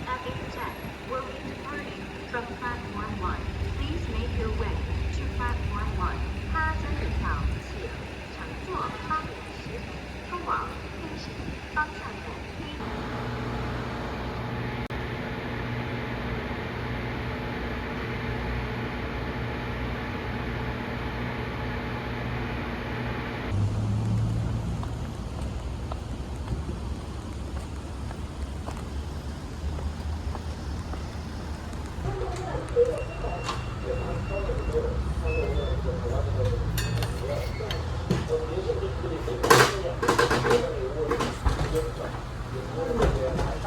baggage check will be departing from platform 1. Please make your way to platform 1. 他真的票请乘坐8点10分通往天行方向的飞。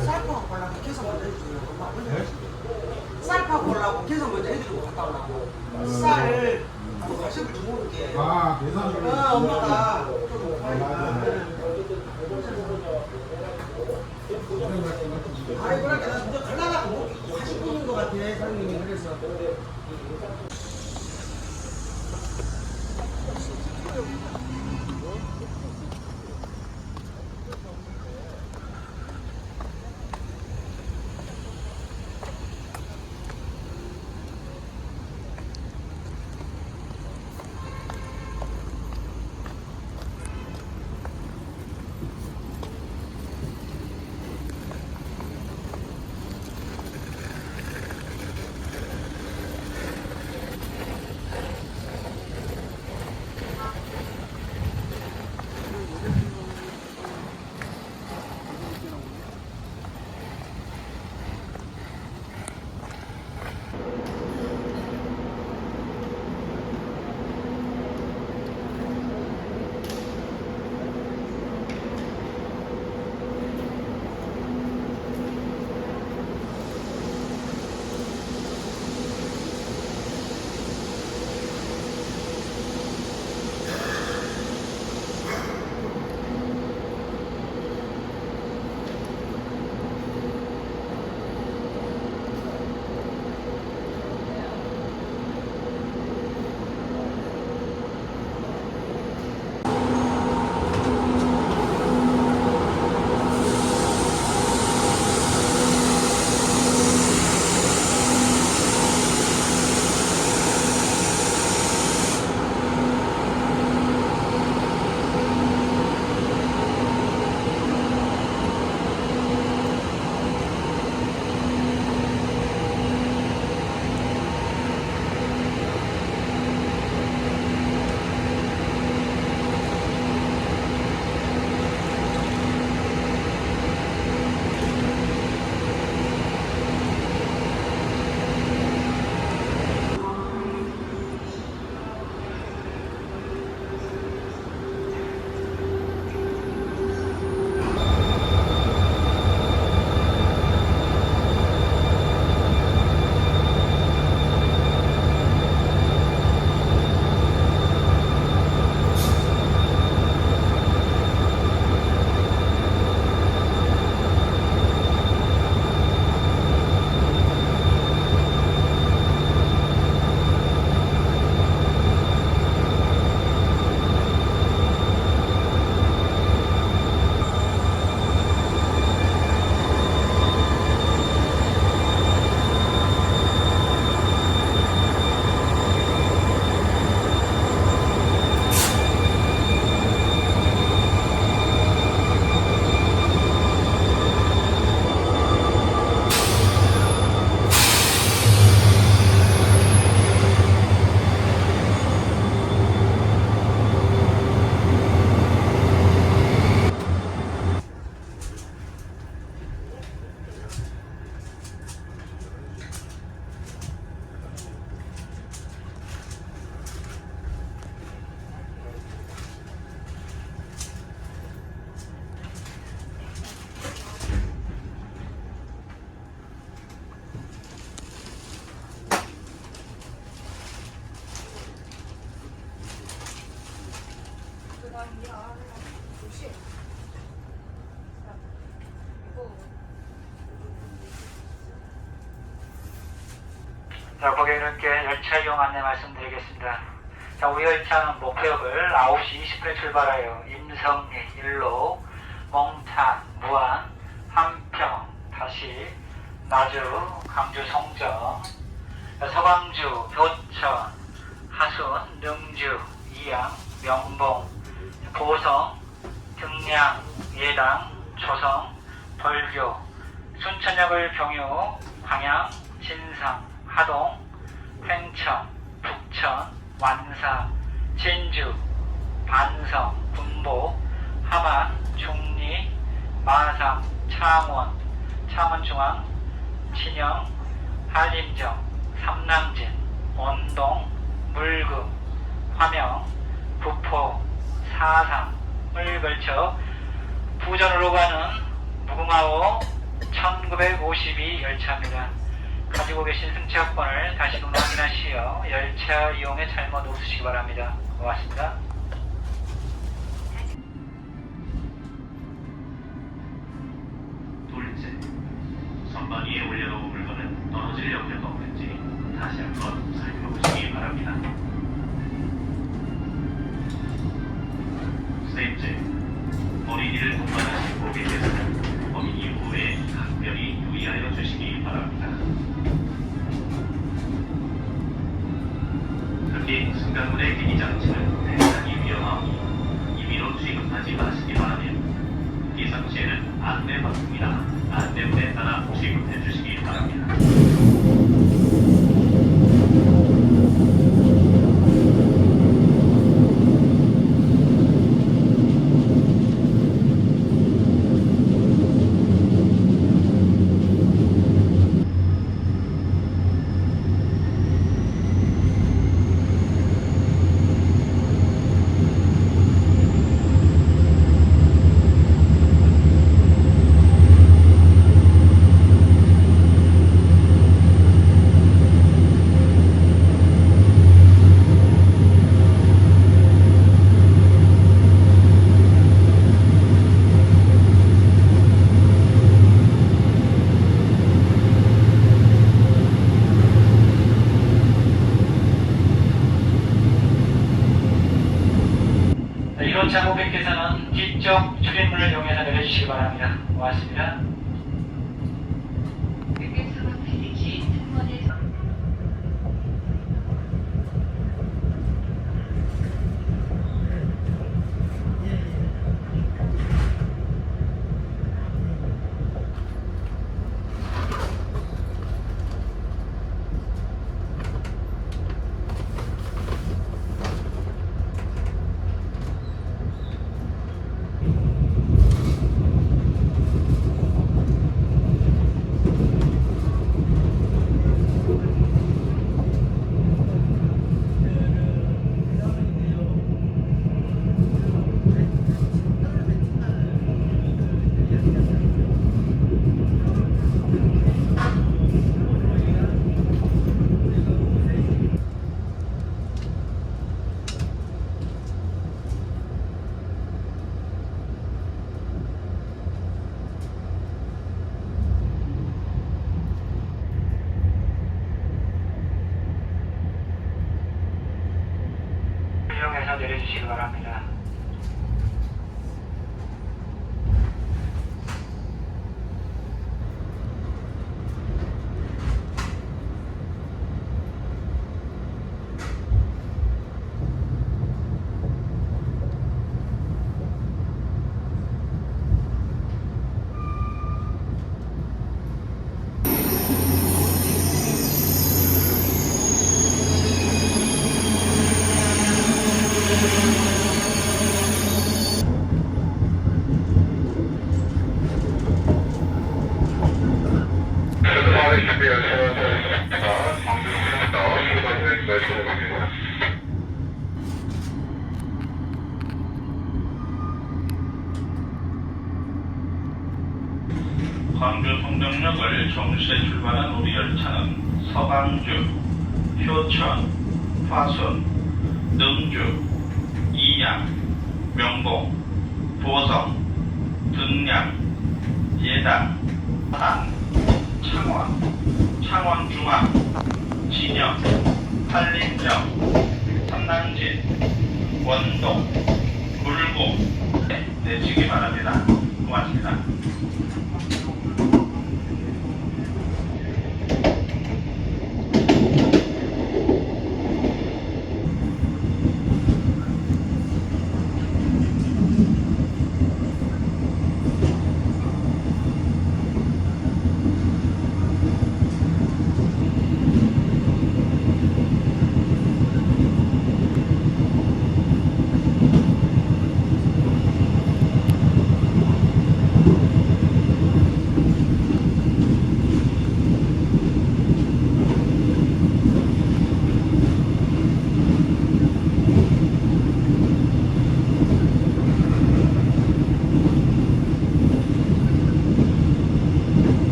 쌀밥 골라고 계속 먼저 해주려고 엄마 쌀밥 골라고 계속 먼저 해주려고 갔다 오려고 쌀 가십을 좀 모르게 계산을 엄마가 아이 그러니까 나 진짜 갈라다가 뭐 가시 굽는 것 같아 사장님이 그래서 자, 고객님께 열차 이용 안내 말씀드리겠습니다. 자, 우리 열차는 목표역을 9시 20분에 출발하여 임성리, 일로, 몽탄, 무안, 함평, 다시 나주, 강주 송정, 서광주, 효천, 하순, 능주, 이양, 명봉, 보성, 등량, 예당, 조성, 벌교, 순천역을 경유, 광양, 진상, 하동, 횡천, 북천, 완사, 진주, 반성, 군보, 함안, 중리, 마상, 창원, 창원중앙, 친영, 한림정, 삼남진, 원동, 물금, 화명, 부포, 사상을 걸쳐 부전으로 가는 무궁화호 1952 열차입니다. 가지고 계신 승차권을 다시금 확인하시어 열차 이용에 잘못 없으시기 바랍니다. 고맙습니다. 둘째, 선반 위에 올려놓은 물건은 떨어질 염려가 없는지 다시 한번 살펴보시기 바랍니다. 셋째, 어린이를 동반하신 고객께서는 어린이 후에 각별히 유의하여 주시기 바랍니다. 특히 승강문의 기기 장치는 대단히 위험하니 임의로 취급하지 마시기 바라며 비상시에는 안내받습니다. 안내문에 따라 취급해 주시기 바랍니다. 이론차 고객께서는 뒤쪽 출입문을 이용해서 내려주시기 바랍니다. 고맙습니다. 이용해서 내려주시기 바랍니다. 광주 송정역을 정시에 출발한 우리 열차는 서강주, 효천, 화순, 능주, 이양, 명봉, 보성, 등량, 예당, 한, 창원, 창원중앙, 진영, 한림정, 삼남진, 원동, 물고 내치기 바랍니다. 고맙습니다.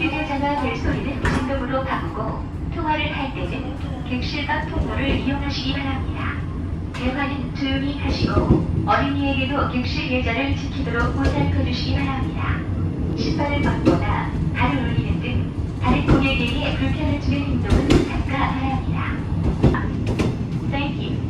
휴대전화 벨소리는 진동으로 바꾸고 통화를 할 때는 객실 밖 통로를 이용하시기 바랍니다. 대화는 조용히 하시고 어린이에게도 객실 예절을 지키도록 보살펴 주시기 바랍니다. 신발을 벗거나 발을 올리는 등 다른 고객에게 불편을 주는 행동은 삼가 바랍니다. Thank you.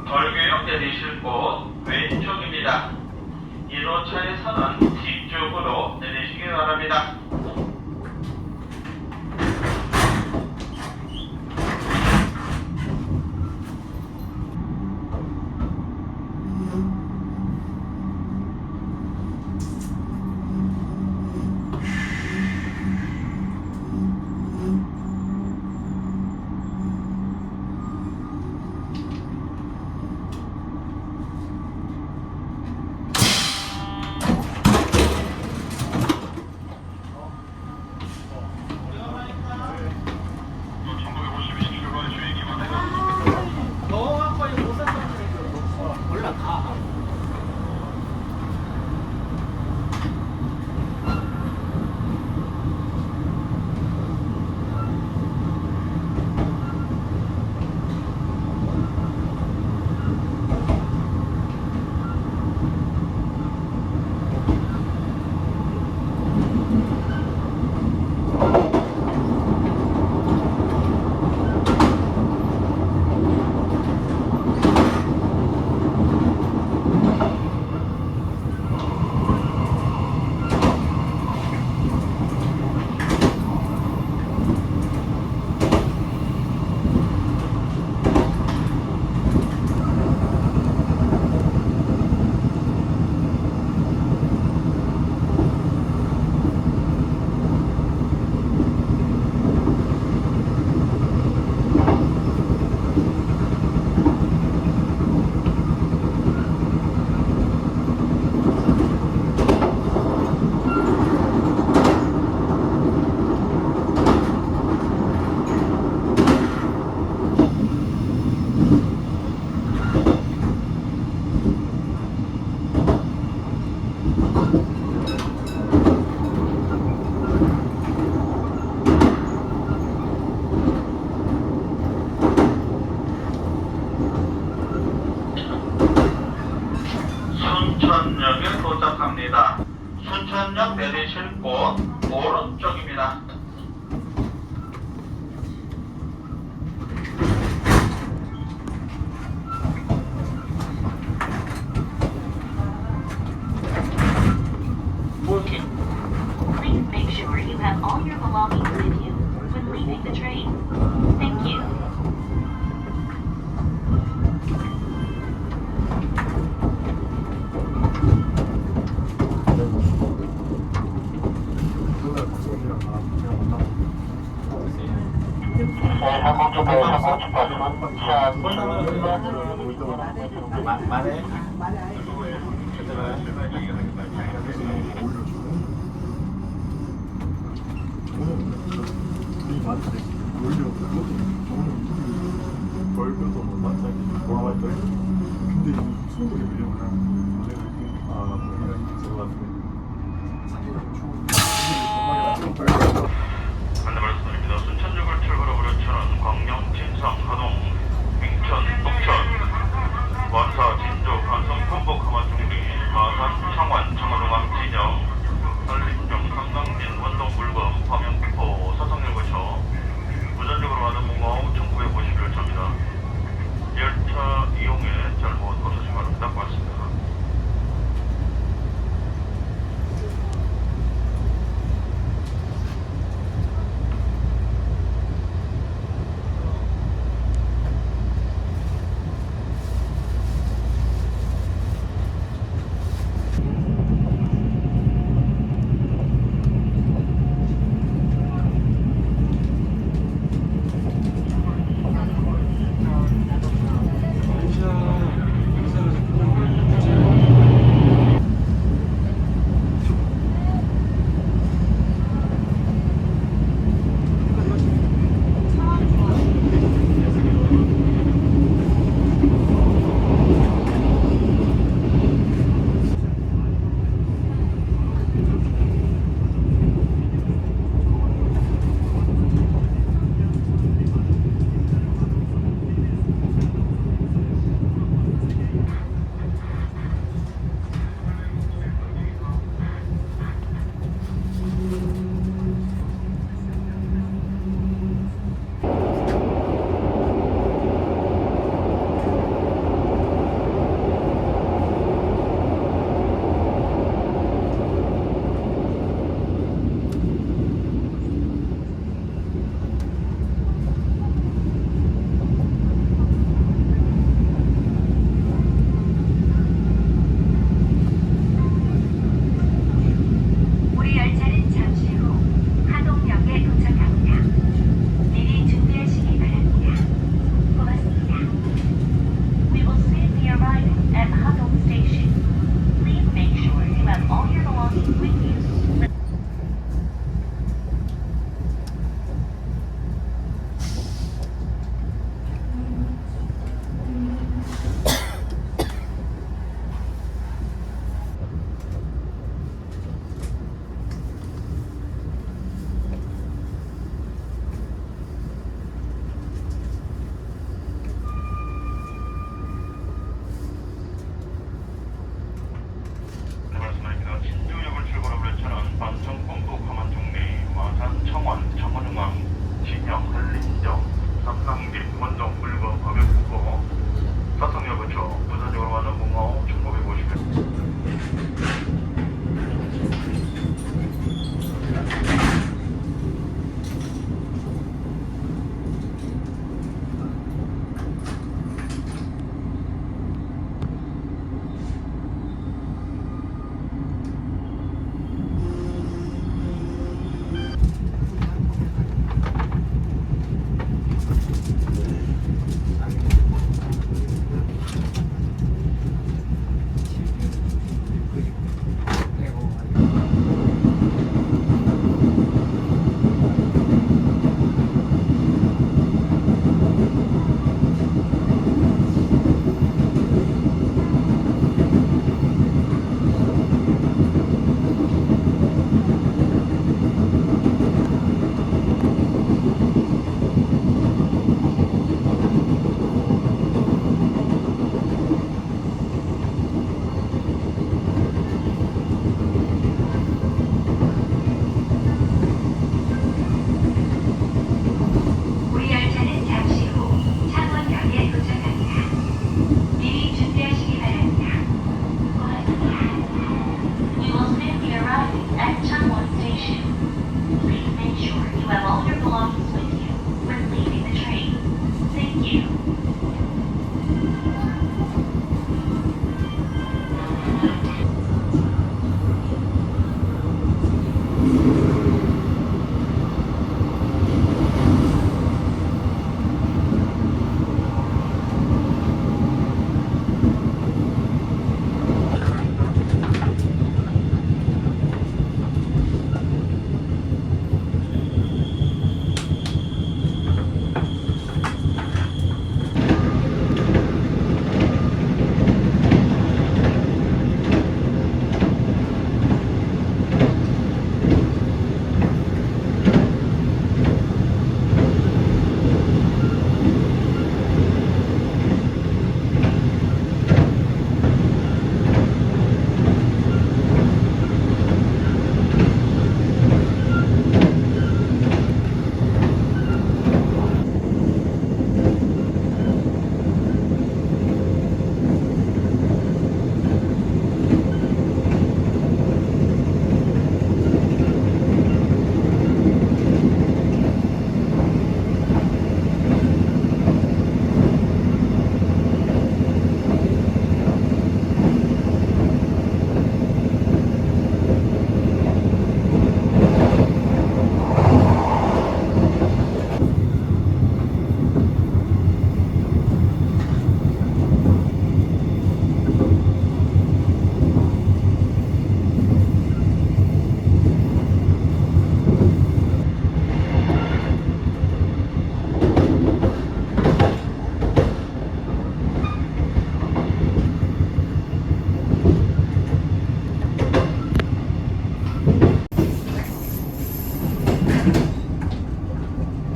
벌교역 내리실 곳 왼쪽입니다. 1호차에서는 뒤쪽으로 내리시기 바랍니다. have all your belongings with you when leaving the train. Thank you. 말해. 벌교도 뭐 마찬가지 좋아했더니 근데 이 친구들이 왜냐면 아 이런 저거 같은 사진을 추고 안내 말씀드립니다. 순천역을 출발하고 우려천은 광명, 진상, 하동, 횡천, 녹천, 완사, 진주, 안성, 군복, 하마중리, 마산, 창원, 청원동암, 진영, 한림정, 강강진, 원동, 물검, 화명, 기포, 사성역 거쳐 우전역으로 가는 문광 1951열차입니다. 열차 이용에 잘못 없으신 바랍니다. 고맙습니다.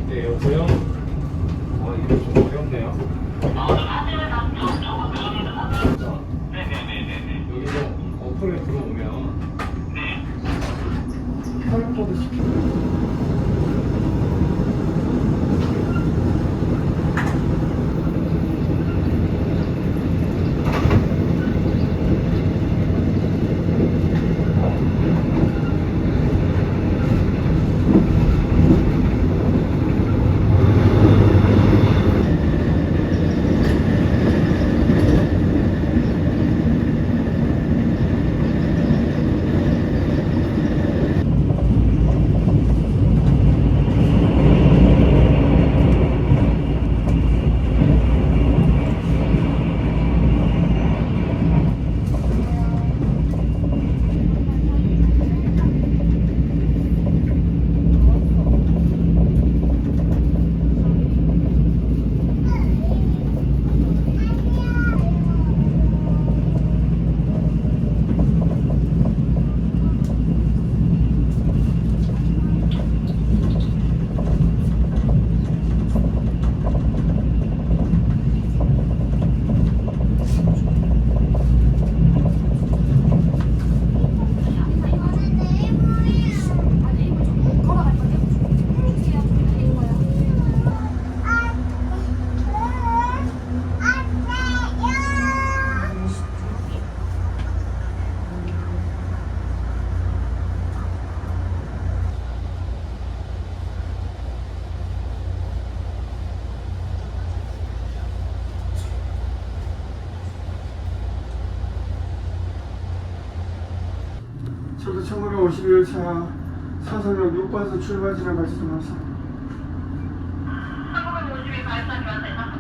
네, 여보세요? 아, 이거 좀 어렵네요. 여기서 어플에 들어오면 QR코드 시키고 저도 1951차 사선역 6번선 출발지나 말씀하세요. 1952 발사 교환되나?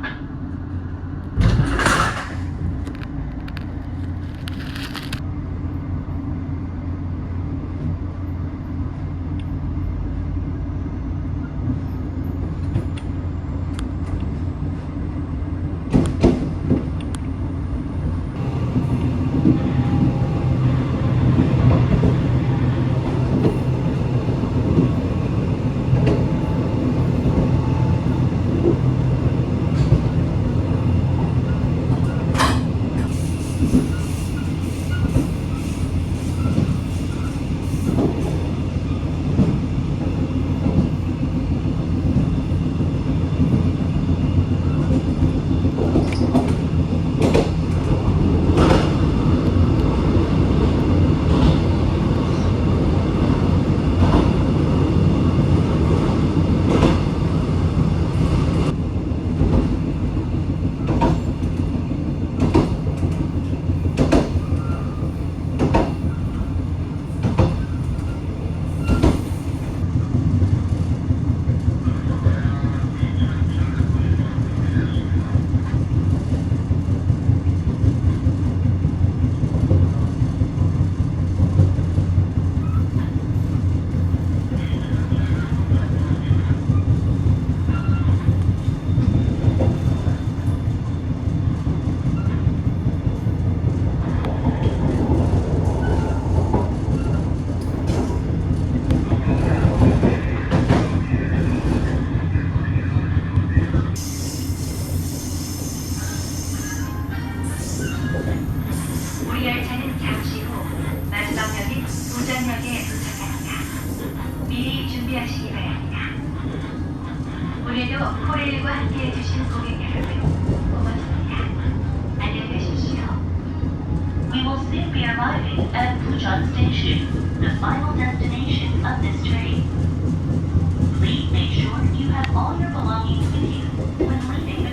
우리 열차는 잠시 후 마지막 역인 부전역에 도착합니다. 미리 준비하시기 바랍니다. 오늘도 코레일과 함께 해주신 고객 여러분 고맙습니다. 안녕히 가십시오. We will soon be arriving at Puchon Station, the final destination of this train. Please make sure you have all your belongings with you when leaving the